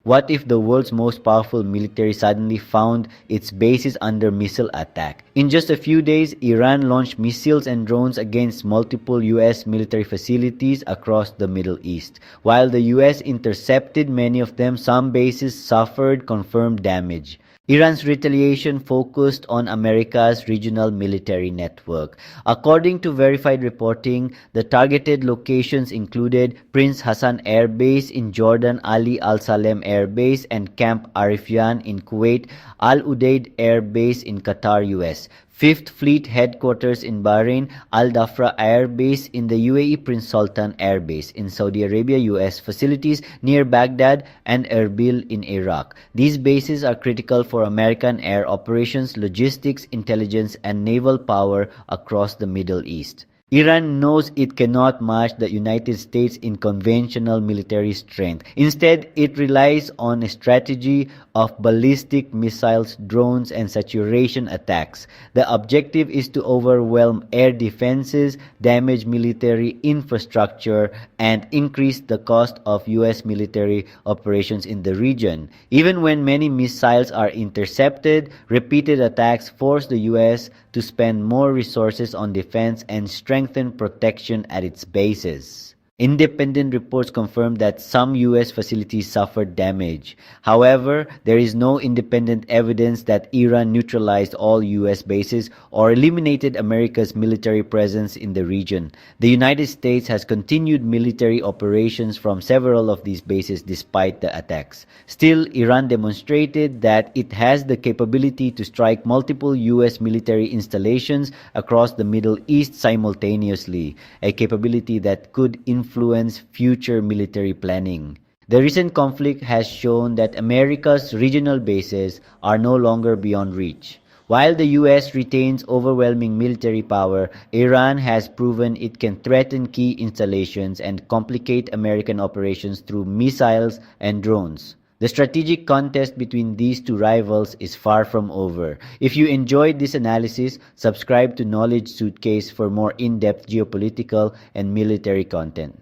What if the world's most powerful military suddenly found its bases under missile attack? In just a few days, Iran launched missiles and drones against multiple U.S. military facilities across the Middle East. While the U.S. intercepted many of them, some bases suffered confirmed damage. Iran's retaliation focused on America's regional military network. According to verified reporting, the targeted locations included Prince Hassan Air Base in Jordan, Ali Al Salem Air Base, and Camp Arifjan in Kuwait, Al Udeid Air Base in Qatar, US. 5th Fleet Headquarters in Bahrain, Al Dhafra Air Base in the UAE Prince Sultan Air Base in Saudi Arabia, US facilities near Baghdad, and Erbil in Iraq. These bases are critical for American air operations, logistics, intelligence, and naval power across the Middle East. Iran knows it cannot match the United States in conventional military strength. Instead, it relies on a strategy of ballistic missiles, drones, and saturation attacks. The objective is to overwhelm air defenses, damage military infrastructure, and increase the cost of U.S. military operations in the region. Even when many missiles are intercepted, repeated attacks force the U.S. to spend more resources on defense and strengthen protection at its bases. Independent reports confirm that some U.S. facilities suffered damage. However, there is no independent evidence that Iran neutralized all U.S. bases or eliminated America's military presence in the region. The United States has continued military operations from several of these bases despite the attacks. Still, Iran demonstrated that it has the capability to strike multiple U.S. military installations across the Middle East simultaneously, a capability that could influence future military planning. The recent conflict has shown that America's regional bases are no longer beyond reach. While the US retains overwhelming military power, Iran has proven it can threaten key installations and complicate American operations through missiles and drones. The strategic contest between these two rivals is far from over. If you enjoyed this analysis, subscribe to Knowledge Suitcase for more in-depth geopolitical and military content.